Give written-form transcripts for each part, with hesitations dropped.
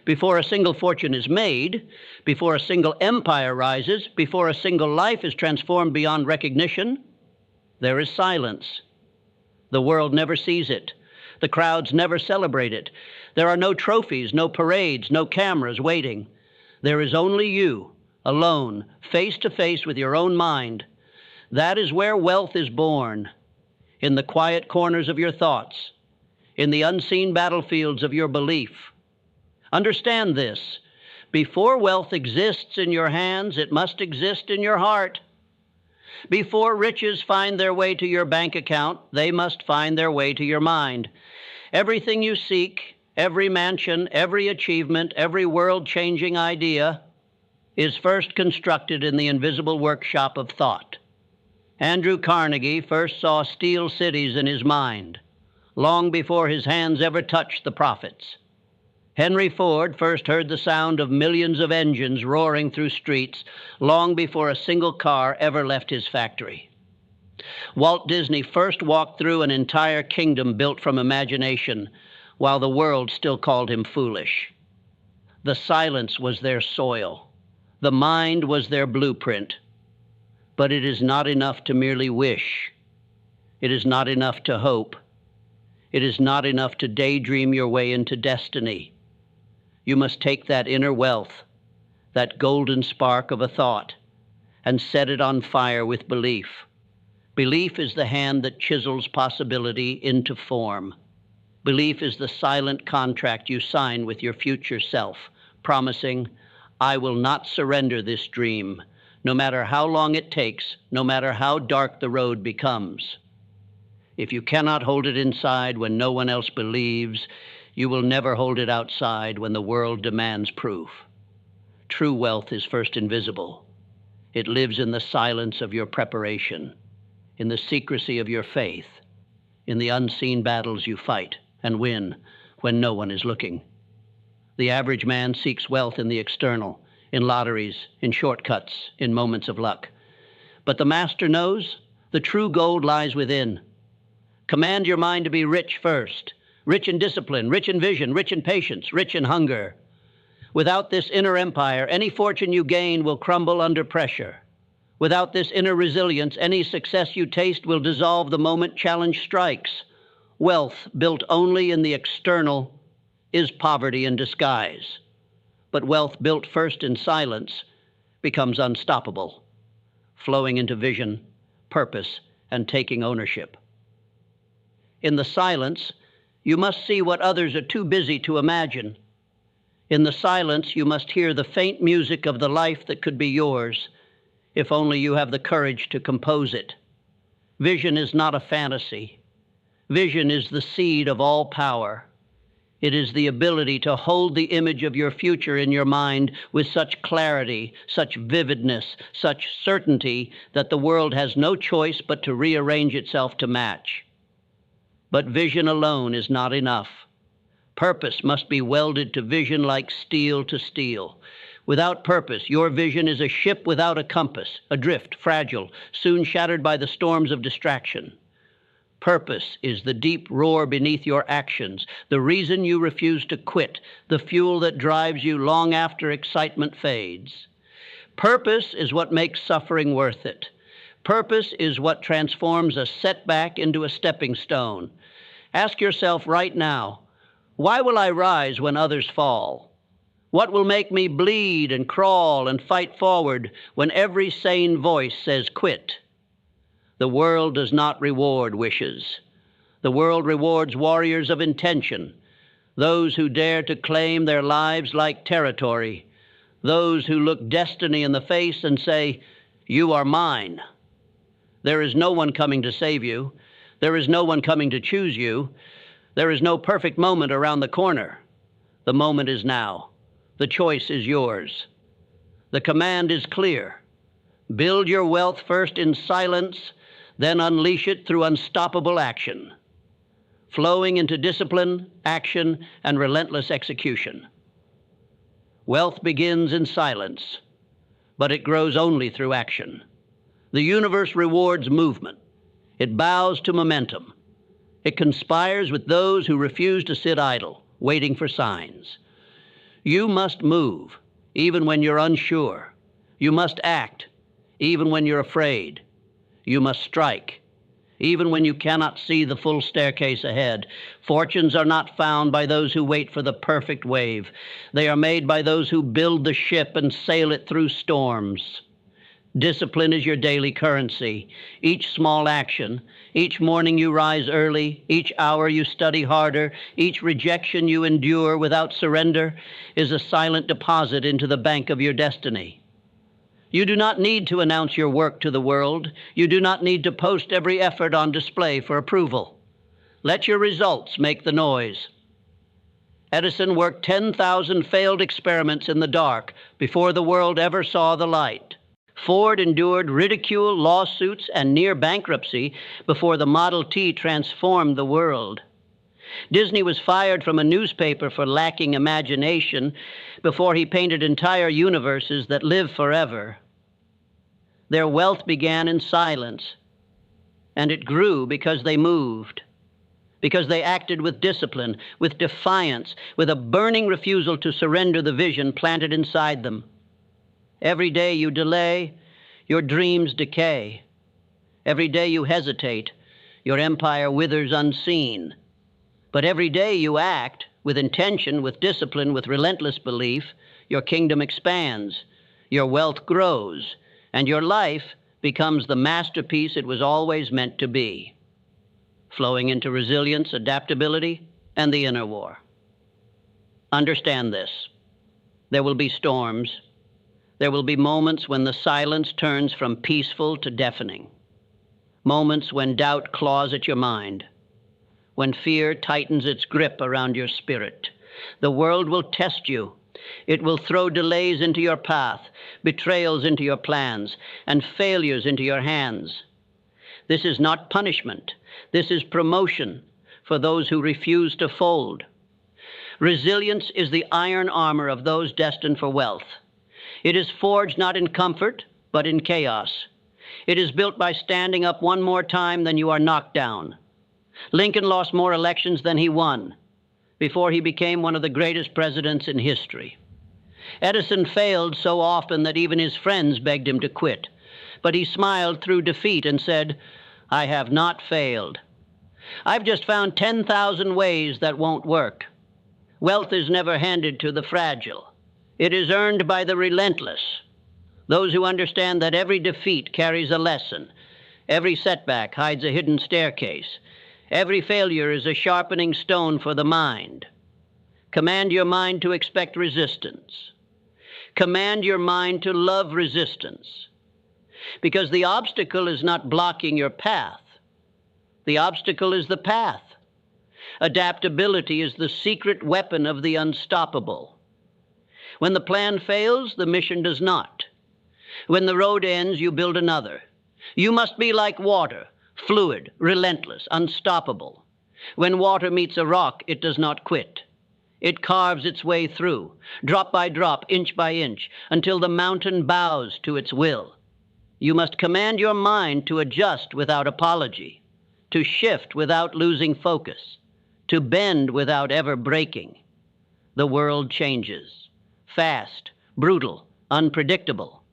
Before a single fortune is made, before a single empire rises, before a single life is transformed beyond recognition, there is silence. The world never sees it. The crowds never celebrate it. There are no trophies, no parades, no cameras waiting. There is only you, alone, face to face with your own mind. That is where wealth is born, in the quiet corners of your thoughts, in the unseen battlefields of your belief. Understand this. Before wealth exists in your hands, it must exist in your heart. Before riches find their way to your bank account, they must find their way to your mind. Everything you seek, every mansion, every achievement, every world-changing idea is first constructed in the invisible workshop of thought. Andrew Carnegie first saw steel cities in his mind, long before his hands ever touched the profits. Henry Ford first heard the sound of millions of engines roaring through streets long before a single car ever left his factory. Walt Disney first walked through an entire kingdom built from imagination, while the world still called him foolish. The silence was their soil. The mind was their blueprint. But it is not enough to merely wish. It is not enough to hope. It is not enough to daydream your way into destiny. You must take that inner wealth, that golden spark of a thought, and set it on fire with belief. Belief is the hand that chisels possibility into form. Belief is the silent contract you sign with your future self, promising, I will not surrender this dream, no matter how long it takes, no matter how dark the road becomes. If you cannot hold it inside when no one else believes, you will never hold it outside when the world demands proof. True wealth is first invisible. It lives in the silence of your preparation, in the secrecy of your faith, in the unseen battles you fight and win when no one is looking. The average man seeks wealth in the external, in lotteries, in shortcuts, in moments of luck. But the master knows the true gold lies within. Command your mind to be rich first, rich in discipline, rich in vision, rich in patience, rich in hunger. Without this inner empire, any fortune you gain will crumble under pressure. Without this inner resilience, any success you taste will dissolve the moment challenge strikes. Wealth built only in the external is poverty in disguise. But wealth built first in silence becomes unstoppable, flowing into vision, purpose, and taking ownership. In the silence, you must see what others are too busy to imagine. In the silence, you must hear the faint music of the life that could be yours, if only you have the courage to compose it. Vision is not a fantasy. Vision is the seed of all power. It is the ability to hold the image of your future in your mind with such clarity, such vividness, such certainty that the world has no choice but to rearrange itself to match. But vision alone is not enough. Purpose must be welded to vision like steel to steel. Without purpose, your vision is a ship without a compass, adrift, fragile, soon shattered by the storms of distraction. Purpose is the deep roar beneath your actions, the reason you refuse to quit, the fuel that drives you long after excitement fades. Purpose is what makes suffering worth it. Purpose is what transforms a setback into a stepping stone. Ask yourself right now, why will I rise when others fall? What will make me bleed and crawl and fight forward when every sane voice says quit? The world does not reward wishes. The world rewards warriors of intention, those who dare to claim their lives like territory, those who look destiny in the face and say, "You are mine." There is no one coming to save you. There is no one coming to choose you. There is no perfect moment around the corner. The moment is now. The choice is yours. The command is clear. Build your wealth first in silence, then unleash it through unstoppable action, flowing into discipline, action, and relentless execution. Wealth begins in silence, but it grows only through action. The universe rewards movement. It bows to momentum. It conspires with those who refuse to sit idle, waiting for signs. You must move, even when you're unsure. You must act, even when you're afraid. You must strike, even when you cannot see the full staircase ahead. Fortunes are not found by those who wait for the perfect wave. They are made by those who build the ship and sail it through storms. Discipline is your daily currency. Each small action, each morning you rise early, each hour you study harder, each rejection you endure without surrender is a silent deposit into the bank of your destiny. You do not need to announce your work to the world. You do not need to post every effort on display for approval. Let your results make the noise. Edison worked 10,000 failed experiments in the dark before the world ever saw the light. Ford endured ridicule, lawsuits, and near bankruptcy before the Model T transformed the world. Disney was fired from a newspaper for lacking imagination before he painted entire universes that live forever. Their wealth began in silence, and it grew because they moved, because they acted with discipline, with defiance, with a burning refusal to surrender the vision planted inside them. Every day you delay, your dreams decay. Every day you hesitate, your empire withers unseen. But every day you act with intention, with discipline, with relentless belief, your kingdom expands, your wealth grows, and your life becomes the masterpiece it was always meant to be, flowing into resilience, adaptability, and the inner war. Understand this. There will be storms. There will be moments when the silence turns from peaceful to deafening. Moments when doubt claws at your mind. When fear tightens its grip around your spirit. The world will test you. It will throw delays into your path, betrayals into your plans, and failures into your hands. This is not punishment. This is promotion for those who refuse to fold. Resilience is the iron armor of those destined for wealth. It is forged not in comfort, but in chaos. It is built by standing up one more time than you are knocked down. Lincoln lost more elections than he won before he became one of the greatest presidents in history. Edison failed so often that even his friends begged him to quit, but he smiled through defeat and said, "I have not failed. I've just found 10,000 ways that won't work." Wealth is never handed to the fragile. It is earned by the relentless, those who understand that every defeat carries a lesson, every setback hides a hidden staircase, every failure is a sharpening stone for the mind. Command your mind to expect resistance. Command your mind to love resistance, because the obstacle is not blocking your path. The obstacle is the path. Adaptability is the secret weapon of the unstoppable. When the plan fails, the mission does not. When the road ends, you build another. You must be like water, fluid, relentless, unstoppable. When water meets a rock, it does not quit. It carves its way through, drop by drop, inch by inch, until the mountain bows to its will. You must command your mind to adjust without apology, to shift without losing focus, to bend without ever breaking. The world changes. Fast, brutal, unpredictable.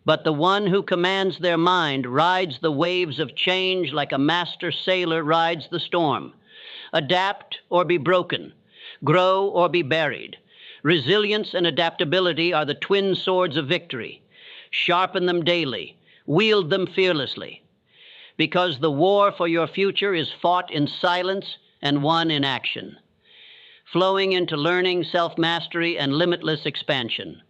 But the one who commands their mind rides the waves of change like a master sailor rides the storm. Adapt or be broken, grow or be buried. Resilience and adaptability are the twin swords of victory. Sharpen them daily, wield them fearlessly, because the war for your future is fought in silence and won in action, flowing into learning, self-mastery, and limitless expansion.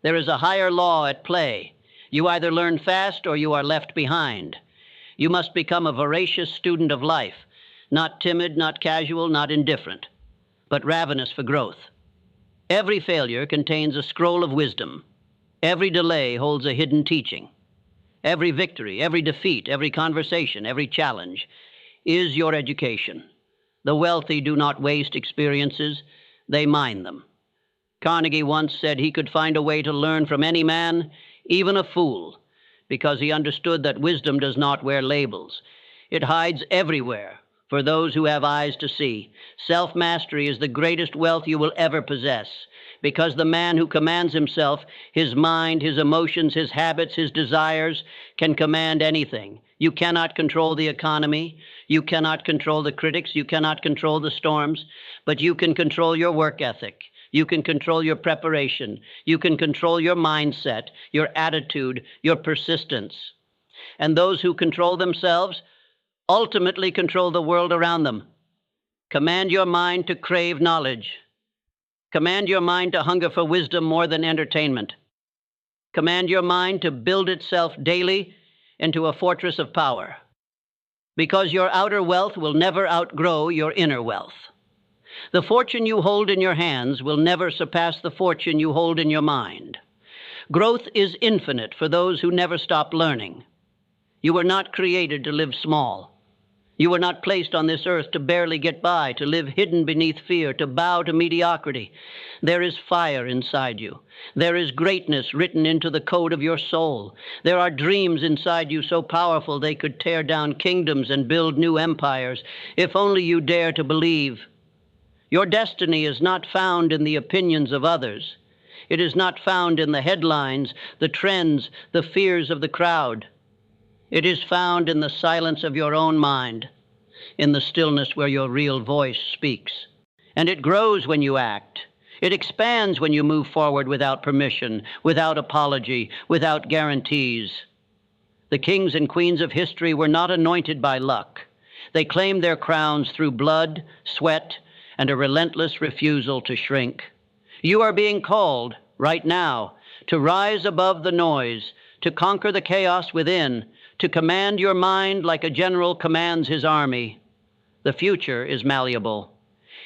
There is a higher law at play. You either learn fast or you are left behind. You must become a voracious student of life, not timid, not casual, not indifferent, but ravenous for growth. Every failure contains a scroll of wisdom. Every delay holds a hidden teaching. Every victory, every defeat, every conversation, every challenge is your education. The wealthy do not waste experiences, they mine them. Carnegie once said he could find a way to learn from any man, even a fool, because he understood that wisdom does not wear labels. It hides everywhere, for those who have eyes to see. Self-mastery is the greatest wealth you will ever possess, because the man who commands himself, his mind, his emotions, his habits, his desires, can command anything. You cannot control the economy. You cannot control the critics. You cannot control the storms, but you can control your work ethic. You can control your preparation. You can control your mindset, your attitude, your persistence. And those who control themselves ultimately control the world around them. Command your mind to crave knowledge. Command your mind to hunger for wisdom more than entertainment. Command your mind to build itself daily into a fortress of power, because your outer wealth will never outgrow your inner wealth. The fortune you hold in your hands will never surpass the fortune you hold in your mind. Growth is infinite for those who never stop learning. You were not created to live small. You were not placed on this earth to barely get by, to live hidden beneath fear, to bow to mediocrity. There is fire inside you. There is greatness written into the code of your soul. There are dreams inside you so powerful they could tear down kingdoms and build new empires, if only you dare to believe. Your destiny is not found in the opinions of others. It is not found in the headlines, the trends, the fears of the crowd. It is found in the silence of your own mind, in the stillness where your real voice speaks. And it grows when you act. It expands when you move forward without permission, without apology, without guarantees. The kings and queens of history were not anointed by luck. They claimed their crowns through blood, sweat, and a relentless refusal to shrink. You are being called right now to rise above the noise, to conquer the chaos within, to command your mind like a general commands his army. The future is malleable.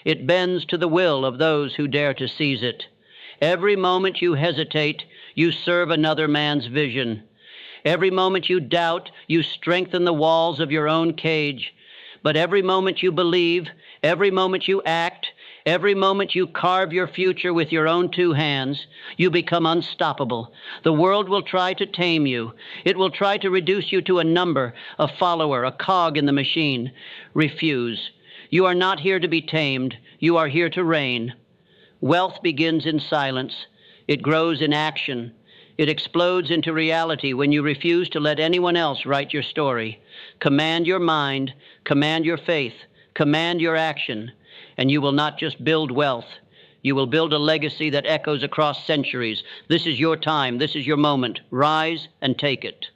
It bends to the will of those who dare to seize it. Every moment you hesitate, you serve another man's vision. Every moment you doubt, you strengthen the walls of your own cage. But every moment you believe, every moment you act, every moment you carve your future with your own two hands, you become unstoppable. The world will try to tame you. It will try to reduce you to a number, a follower, a cog in the machine. Refuse. You are not here to be tamed. You are here to reign. Wealth begins in silence. It grows in action. It explodes into reality when you refuse to let anyone else write your story. Command your mind, command your faith, command your action, and you will not just build wealth. You will build a legacy that echoes across centuries. This is your time. This is your moment. Rise and take it.